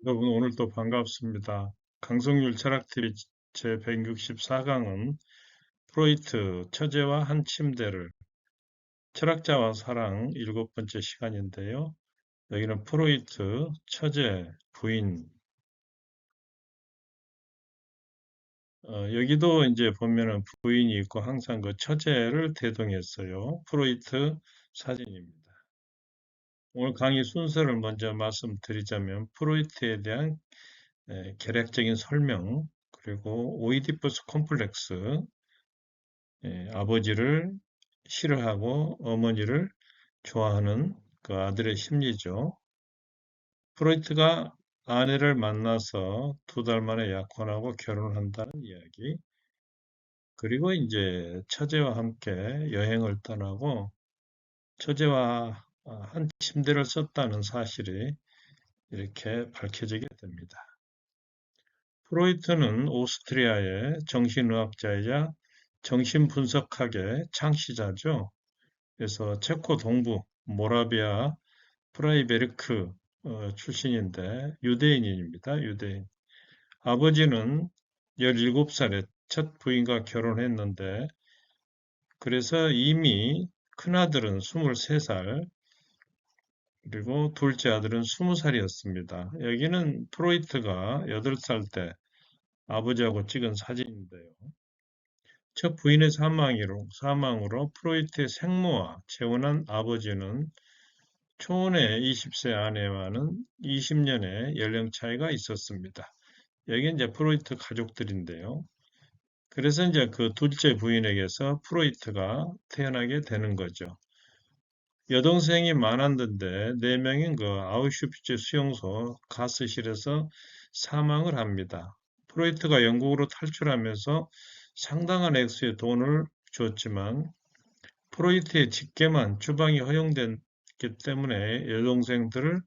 여러분 오늘 또 반갑습니다. 강성률 철학TV 제164강은 프로이트 처제와 한 침대를 철학자와 사랑 일곱 번째 시간인데요. 여기는 프로이트 처제 부인 여기도 이제 보면은 부인이 있고 항상 그 처제를 대동했어요. 프로이트 사진입니다. 오늘 강의 순서를 먼저 말씀드리자면 프로이트에 대한 개략적인 설명 그리고 오이디푸스 콤플렉스 아버지를 싫어하고 어머니를 좋아하는 그 아들의 심리죠. 프로이트가 아내를 만나서 2달 만에 약혼하고 결혼을 한다는 이야기. 그리고 이제 처제와 함께 여행을 떠나고 처제와 한 침대를 썼다는 사실이 이렇게 밝혀지게 됩니다. 프로이트는 오스트리아의 정신의학자이자 정신분석학의 창시자죠. 그래서 체코 동부 모라비아 프라이베르크 출신인데 유대인입니다. 유대인. 아버지는 17살에 첫 부인과 결혼했는데 그래서 이미 큰아들은 23살 그리고 둘째 아들은 20살이었습니다. 여기는 프로이트가 8살 때 아버지하고 찍은 사진인데요. 첫 부인의 사망으로 프로이트의 생모와 재혼한 아버지는 초혼의 20세 아내와는 20년의 연령 차이가 있었습니다. 여기 이제 프로이트 가족들인데요. 그래서 이제 그 둘째 부인에게서 프로이트가 태어나게 되는 거죠. 여동생이 많았는데 4명인 그 아우슈비츠 수용소 가스실에서 사망을 합니다. 프로이트가 영국으로 탈출하면서 상당한 액수의 돈을 줬지만 프로이트의 직계만 추방이 허용됐기 때문에 여동생들을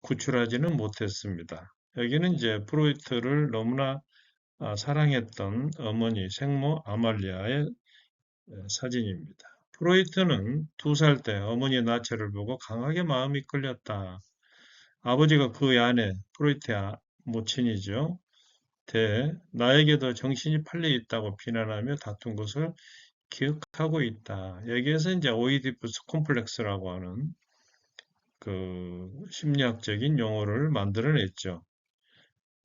구출하지는 못했습니다. 여기는 이제 프로이트를 너무나 사랑했던 어머니 생모 아말리아의 사진입니다. 프로이트는 2살 때 어머니의 나체를 보고 강하게 마음이 끌렸다. 아버지가 그 아내, 프로이트의 모친이죠. 나에게도 정신이 팔려 있다고 비난하며 다툰 것을 기억하고 있다. 여기에서 이제 오이디푸스 콤플렉스라고 하는 그 심리학적인 용어를 만들어냈죠.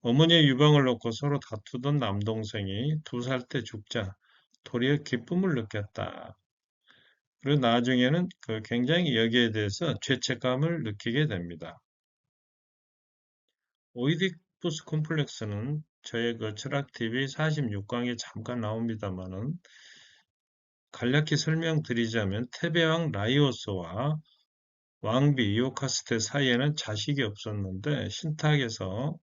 어머니의 유방을 놓고 서로 다투던 남동생이 2살 때 죽자 도리어 기쁨을 느꼈다. 그리고 나중에는 그 굉장히 여기에 대해서 죄책감을 느끼게 됩니다. 오이디푸스 콤플렉스는 저의 그 철학TV 46강에 잠깐 나옵니다만은 간략히 설명드리자면 테베왕 라이오스와 왕비 이오카스테 사이에는 자식이 없었는데 신탁에서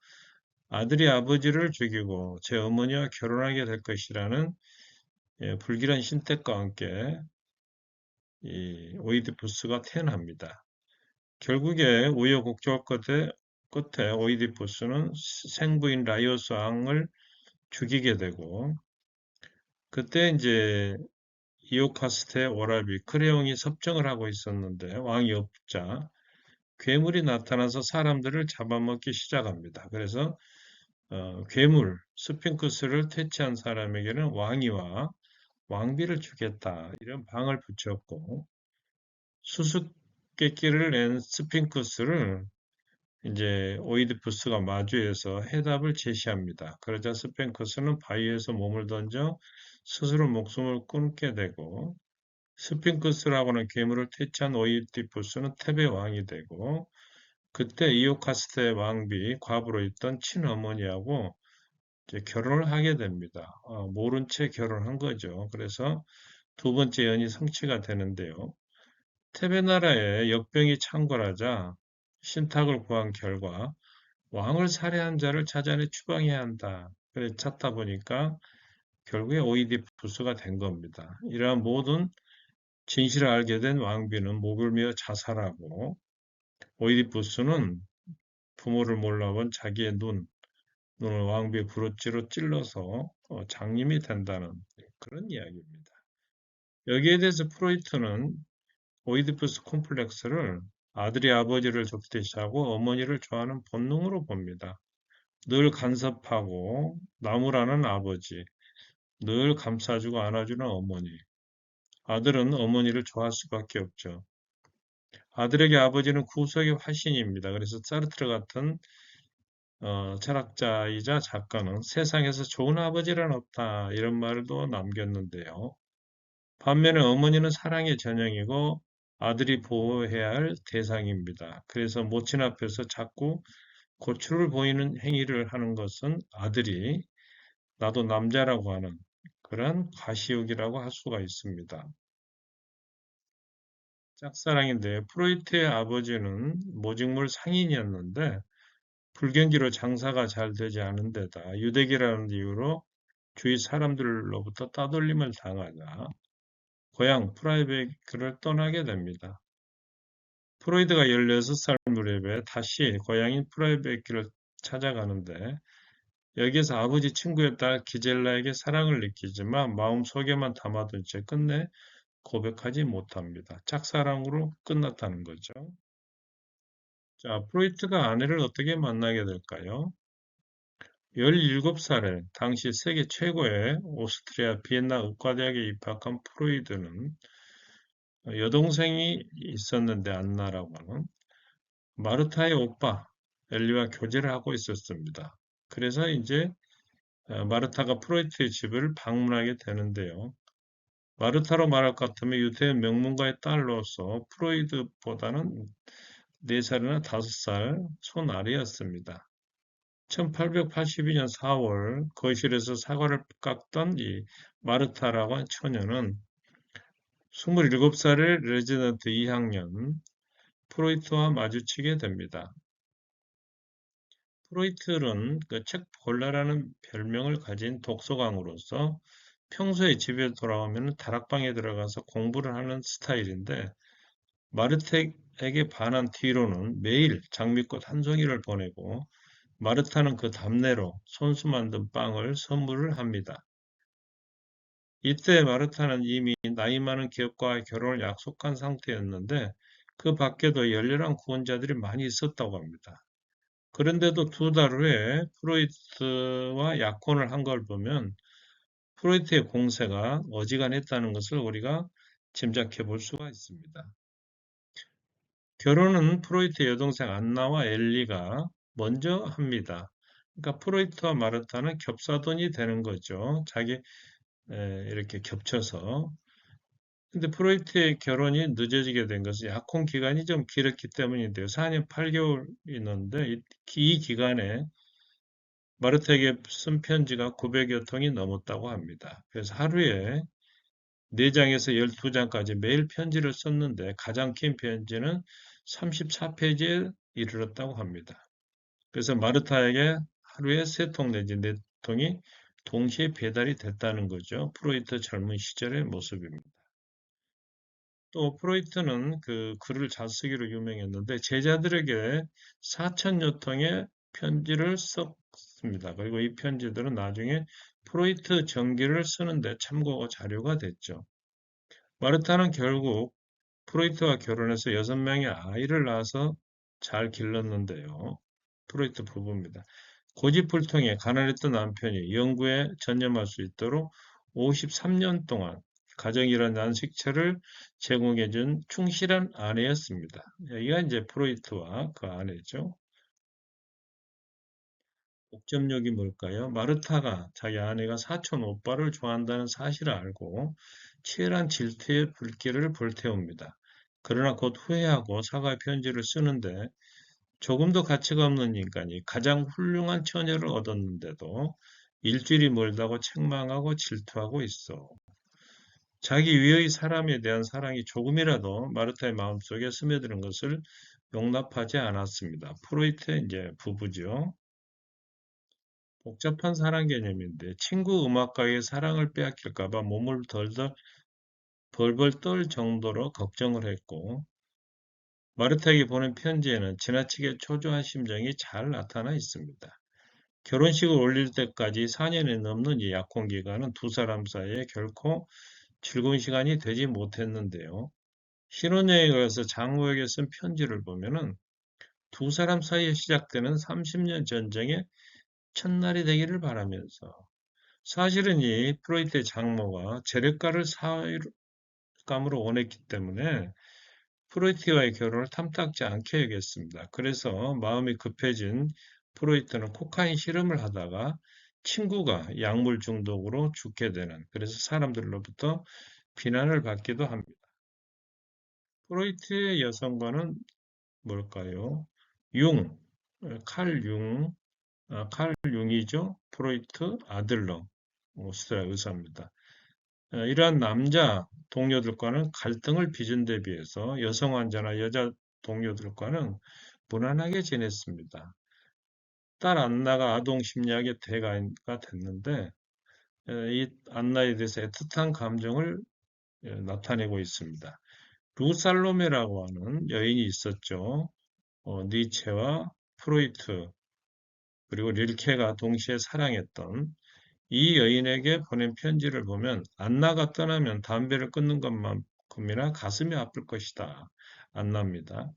아들이 아버지를 죽이고 제 어머니와 결혼하게 될 것이라는 불길한 신택과 함께 이 오이디푸스가 태어납니다. 결국에 우여곡절 끝에 오이디푸스는 생부인 라이오스 왕을 죽이게 되고 그때 이제 이오카스테 오라비 크레옹이 섭정을 하고 있었는데 왕이 없자 괴물이 나타나서 사람들을 잡아먹기 시작합니다. 그래서 괴물 스핑크스를 퇴치한 사람에게는 왕위와 왕비를 주겠다 이런 방을 붙였고 수수께끼를 낸 스핑크스를 이제 오이디푸스가 마주해서 해답을 제시합니다. 그러자 스핑크스는 바위에서 몸을 던져 스스로 목숨을 끊게 되고 스핑크스라고는 괴물을 퇴치한 오이디푸스는 테베 왕이 되고 그때 이오카스테 왕비 과부로 있던 친어머니하고 이제 결혼을 하게 됩니다. 모른 채 결혼한 거죠. 그래서 2번째 연이 성취가 되는데요. 테베 나라에 역병이 창궐하자 신탁을 구한 결과 왕을 살해한 자를 찾아내 추방해야 한다. 그래 찾다 보니까 결국에 오이디푸스가 된 겁니다. 이러한 모든 진실을 알게 된 왕비는 목을 메어 자살하고 오이디푸스는 부모를 몰라본 자기의 눈을 왕비의 부르찌로 찔러서 장님이 된다는 그런 이야기입니다. 여기에 대해서 프로이트는 오이디푸스 콤플렉스를 아들이 아버지를 적대시하고 어머니를 좋아하는 본능으로 봅니다. 늘 간섭하고 나무라는 아버지, 늘 감싸주고 안아주는 어머니. 아들은 어머니를 좋아할 수밖에 없죠. 아들에게 아버지는 구속의 화신입니다. 그래서 사르트르 같은 철학자이자 작가는 세상에서 좋은 아버지란 없다 이런 말도 남겼는데요. 반면에 어머니는 사랑의 전형이고 아들이 보호해야 할 대상입니다. 그래서 모친 앞에서 자꾸 고추를 보이는 행위를 하는 것은 아들이 나도 남자라고 하는 그런 과시욕이라고 할 수가 있습니다. 짝사랑인데 프로이트의 아버지는 모직물 상인이었는데 불경기로 장사가 잘 되지 않은 데다 유대기라는 이유로 주위 사람들로부터 따돌림을 당하자 고향 프라이베크를 떠나게 됩니다. 프로이드가 16살 무렵에 다시 고향인 프라이베크를 찾아가는데 여기에서 아버지 친구의 딸 기젤라에게 사랑을 느끼지만 마음속에만 담아둔 채 끝내 고백하지 못합니다. 짝사랑으로 끝났다는 거죠. 자, 프로이트가 아내를 어떻게 만나게 될까요? 17살에 당시 세계 최고의 오스트리아 비엔나 의과대학에 입학한 프로이드는 여동생이 있었는데 안나라고 하는 마르타의 오빠 엘리와 교제를 하고 있었습니다. 그래서 이제 마르타가 프로이트의 집을 방문하게 되는데요. 마르타로 말할 것 같으면 유대 명문가의 딸로서 프로이드보다는 4살이나 5살 손아래였습니다. 1882년 4월 거실에서 사과를 깎던 이 마르타라고 한 처녀는 27살의 레지던트 2학년 프로이트와 마주치게 됩니다. 프로이트는 그 책 볼라라는 별명을 가진 독서광으로서 평소에 집에 돌아오면 다락방에 들어가서 공부를 하는 스타일인데 마르텍에게 반한 뒤로는 매일 장미꽃 한 송이를 보내고 마르타는 그 답례로 손수 만든 빵을 선물을 합니다. 이때 마르타는 이미 나이 많은 기업가와의 결혼을 약속한 상태였는데 그 밖에도 열렬한 구원자들이 많이 있었다고 합니다. 그런데도 2달 후에 프로이트와 약혼을 한 걸 보면 프로이트의 공세가 어지간했다는 것을 우리가 짐작해 볼 수가 있습니다. 결혼은 프로이트의 여동생 안나와 엘리가 먼저 합니다. 그러니까 프로이트와 마르타는 겹사돈이 되는 거죠. 이렇게 겹쳐서. 근데 프로이트의 결혼이 늦어지게 된 것은 약혼 기간이 좀 길었기 때문인데요. 4년 8개월 있는데 이 기간에 마르타에게 쓴 편지가 900여 통이 넘었다고 합니다. 그래서 하루에 4장에서 12장까지 매일 편지를 썼는데 가장 긴 편지는 34페이지에 이르렀다고 합니다. 그래서 마르타에게 하루에 3통 내지 4통이 동시에 배달이 됐다는 거죠. 프로이트 젊은 시절의 모습입니다. 또 프로이트는 그 글을 잘 쓰기로 유명했는데 제자들에게 4천여 통의 편지를 썼습니다. 그리고 이 편지들은 나중에 프로이트 전기를 쓰는데 참고 자료가 됐죠. 마르타는 결국 프로이트와 결혼해서 6명의 아이를 낳아서 잘 길렀는데요. 프로이트 부부입니다. 고집불통에 가난했던 남편이 연구에 전념할 수 있도록 53년 동안 가정이란 난식처를 제공해준 충실한 아내였습니다. 여기가 이제 프로이트와 그 아내죠. 복점력이 뭘까요? 마르타가 자기 아내가 사촌 오빠를 좋아한다는 사실을 알고 치열한 질투의 불길을 불태웁니다. 그러나 곧 후회하고 사과의 편지를 쓰는데 조금도 가치가 없는 인간이 가장 훌륭한 처녀를 얻었는데도 일주일이 멀다고 책망하고 질투하고 있어. 자기 위의 사람에 대한 사랑이 조금이라도 마르타의 마음속에 스며드는 것을 용납하지 않았습니다. 프로이트의 이제 부부죠. 복잡한 사랑 개념인데 친구 음악가의 사랑을 빼앗길까 봐 몸을 덜덜 벌벌 떨 정도로 걱정을 했고 마르타에게 보낸 편지에는 지나치게 초조한 심정이 잘 나타나 있습니다. 결혼식을 올릴 때까지 4년이 넘는 이 약혼 기간은 두 사람 사이에 결코 즐거운 시간이 되지 못했는데요. 신혼여행을 가서 장모에게 쓴 편지를 보면은 두 사람 사이에 시작되는 30년 전쟁의 첫날이 되기를 바라면서. 사실은 이 프로이트의 장모가 재력가를 사회감으로 원했기 때문에 프로이트와의 결혼을 탐탁지 않게 여겼습니다. 그래서 마음이 급해진 프로이트는 코카인 실험을 하다가 친구가 약물 중독으로 죽게 되는, 그래서 사람들로부터 비난을 받기도 합니다. 프로이트의 여성과는 뭘까요? 융, 칼 융, 칼 융이죠. 프로이트 아들러, 오스트리아 의사입니다. 이러한 남자 동료들과는 갈등을 빚은 데 비해서 여성 환자나 여자 동료들과는 무난하게 지냈습니다. 딸 안나가 아동 심리학의 대가가 됐는데 이 안나에 대해서 애틋한 감정을 나타내고 있습니다. 루살로메라고 하는 여인이 있었죠. 니체와 프로이트 그리고 릴케가 동시에 사랑했던 이 여인에게 보낸 편지를 보면 안나가 떠나면 담배를 끊는 것만큼이나 가슴이 아플 것이다. 안나입니다.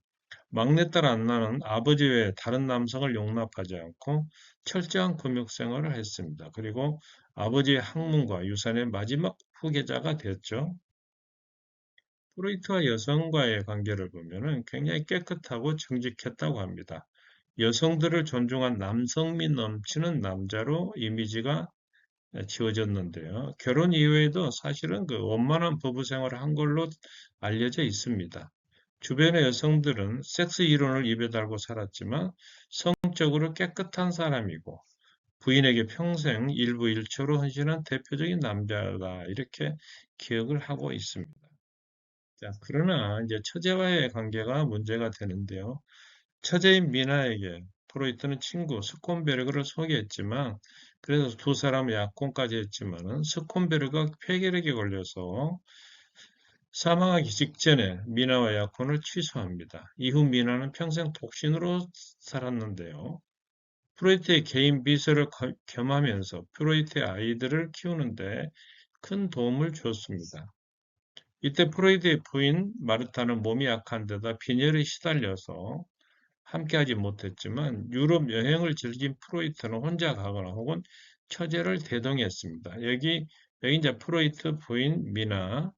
막내딸 안나는 아버지 외에 다른 남성을 용납하지 않고 철저한 금욕 생활을 했습니다. 그리고 아버지의 학문과 유산의 마지막 후계자가 되었죠. 프로이트와 여성과의 관계를 보면 굉장히 깨끗하고 정직했다고 합니다. 여성들을 존중한 남성미 넘치는 남자로 이미지가 지어졌는데요. 결혼 이후에도 사실은 그 원만한 부부 생활을 한 걸로 알려져 있습니다. 주변의 여성들은 섹스 이론을 입에 달고 살았지만 성적으로 깨끗한 사람이고 부인에게 평생 일부일처로 헌신한 대표적인 남자다 이렇게 기억을 하고 있습니다. 자, 그러나 이제 처제와의 관계가 문제가 되는데요. 처제인 미나에게 프로이트는 친구 스콘베르그를 소개했지만 그래서 두 사람은 약혼까지 했지만은 스콘베르그가 폐결핵에 걸려서 사망하기 직전에 미나와 약혼을 취소합니다. 이후 미나는 평생 독신으로 살았는데요. 프로이트의 개인 비서를 겸하면서 프로이트의 아이들을 키우는데 큰 도움을 줬습니다. 이때 프로이트의 부인 마르타는 몸이 약한 데다 빈혈에 시달려서 함께하지 못했지만 유럽 여행을 즐긴 프로이트는 혼자 가거나 혹은 처제를 대동했습니다. 여기 이제 프로이트 부인 미나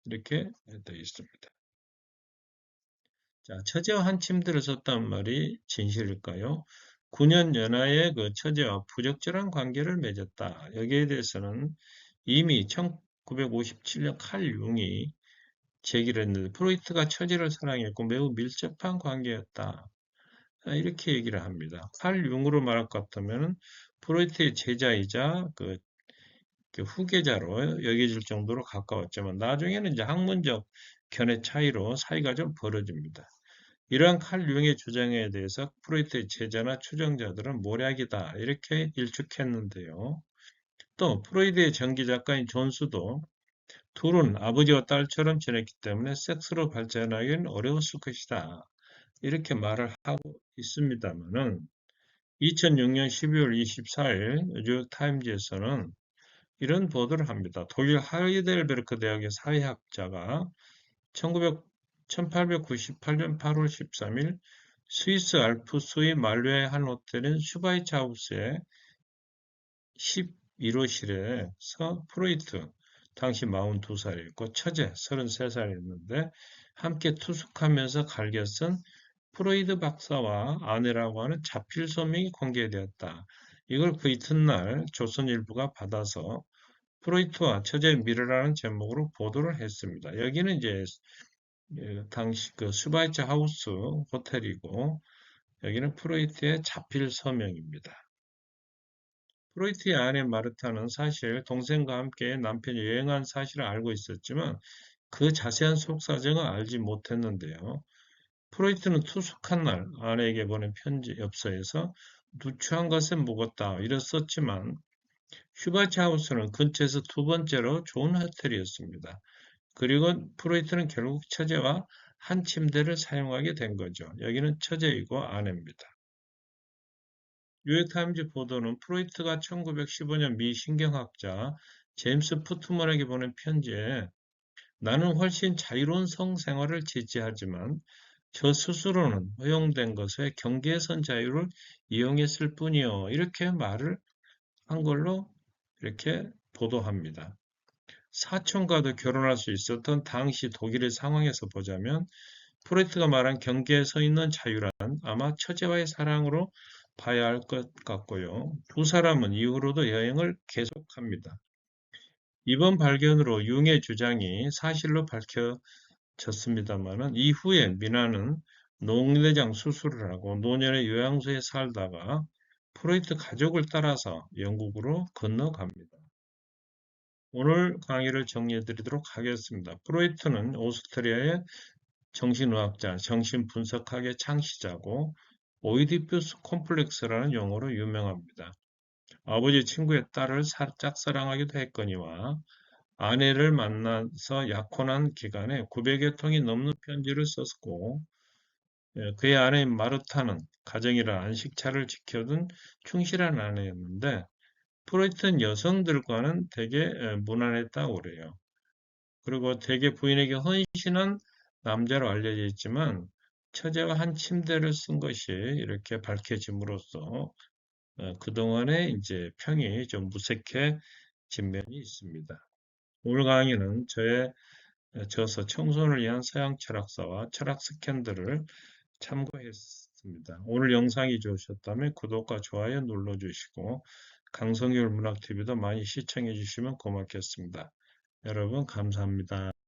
이렇게 되어 있습니다. 자, 처제와 한 침대를 썼다는 말이 진실일까요? 9년 연하의 그 처제와 부적절한 관계를 맺었다. 여기에 대해서는 이미 1957년 칼 융이 제기를 했는데 프로이트가 처제를 사랑했고 매우 밀접한 관계였다. 이렇게 얘기를 합니다. 칼 융으로 말할 것 같으면 프로이트의 제자이자 그 후계자로 여겨질 정도로 가까웠지만 나중에는 이제 학문적 견해 차이로 사이가 좀 벌어집니다. 이러한 칼 융의 주장에 대해서 프로이트의 제자나 추종자들은 모략이다 이렇게 일축했는데요. 또 프로이드의 전기 작가인 존스도 둘은 아버지와 딸처럼 지냈기 때문에 섹스로 발전하기는 어려웠을 것이다. 이렇게 말을 하고 있습니다만은 2006년 12월 24일 뉴욕타임즈에서는 이런 보도를 합니다. 독일 하이델베르크 대학의 사회학자가 1898년 8월 13일 스위스 알프스의 만류의 한 호텔인 슈바이츠하우스의 11호실에서 프로이트, 당시 42살이었고 처제 33살이었는데 함께 투숙하면서 갈겨 쓴 프로이드 박사와 아내라고 하는 자필 서명이 공개되었다. 이걸 그 이튿날 조선일보가 받아서 프로이트와 처제의 미래라는 제목으로 보도를 했습니다. 여기는 이제 당시 그 슈바이처 하우스 호텔이고 여기는 프로이트의 자필 서명입니다. 프로이트의 아내 마르타는 사실 동생과 함께 남편이 여행한 사실을 알고 있었지만 그 자세한 속사정은 알지 못했는데요. 프로이트는 투숙한 날 아내에게 보낸 편지 엽서에서 누추한 것에 묵었다 이랬었지만 슈바츠 하우스는 근처에서 두 번째로 좋은 호텔이었습니다. 그리고 프로이트는 결국 처제와 한 침대를 사용하게 된 거죠. 여기는 처제이고 아내입니다. 뉴욕타임즈 보도는 프로이트가 1915년 미 신경학자 제임스 푸트먼에게 보낸 편지에 나는 훨씬 자유로운 성생활을 지지하지만 저 스스로는 허용된 것의 경계선 자유를 이용했을 뿐이요. 이렇게 말을 한 걸로 이렇게 보도합니다. 사촌과도 결혼할 수 있었던 당시 독일의 상황에서 보자면 프로이트가 말한 경계에 서 있는 자유란 아마 처제와의 사랑으로 봐야 할 것 같고요. 두 사람은 이후로도 여행을 계속합니다. 이번 발견으로 융의 주장이 사실로 밝혀졌습니다만 이후에 미나는 농내장 수술을 하고 노년의 요양소에 살다가 프로이트 가족을 따라서 영국으로 건너갑니다. 오늘 강의를 정리해 드리도록 하겠습니다. 프로이트는 오스트리아의 정신의학자, 정신분석학의 창시자고 오이디푸스 콤플렉스라는 용어로 유명합니다. 아버지 친구의 딸을 짝사랑하기도 했거니와 아내를 만나서 약혼한 기간에 900여 통이 넘는 편지를 썼고 그의 아내인 마르타는 가정이라 안식차를 지켜둔 충실한 아내였는데 프로이트는 여성들과는 되게 무난했다고 그래요. 그리고 대개 부인에게 헌신한 남자로 알려져 있지만 처제와 한 침대를 쓴 것이 이렇게 밝혀짐으로써 그동안의 이제 평이 좀 무색해진 면이 있습니다. 오늘 강의는 저의 저서 청소년을 위한 서양 철학사와 철학 스캔들을 참고했습니다. 오늘 영상이 좋으셨다면 구독과 좋아요 눌러주시고 강성규 문학TV도 많이 시청해 주시면 고맙겠습니다. 여러분 감사합니다.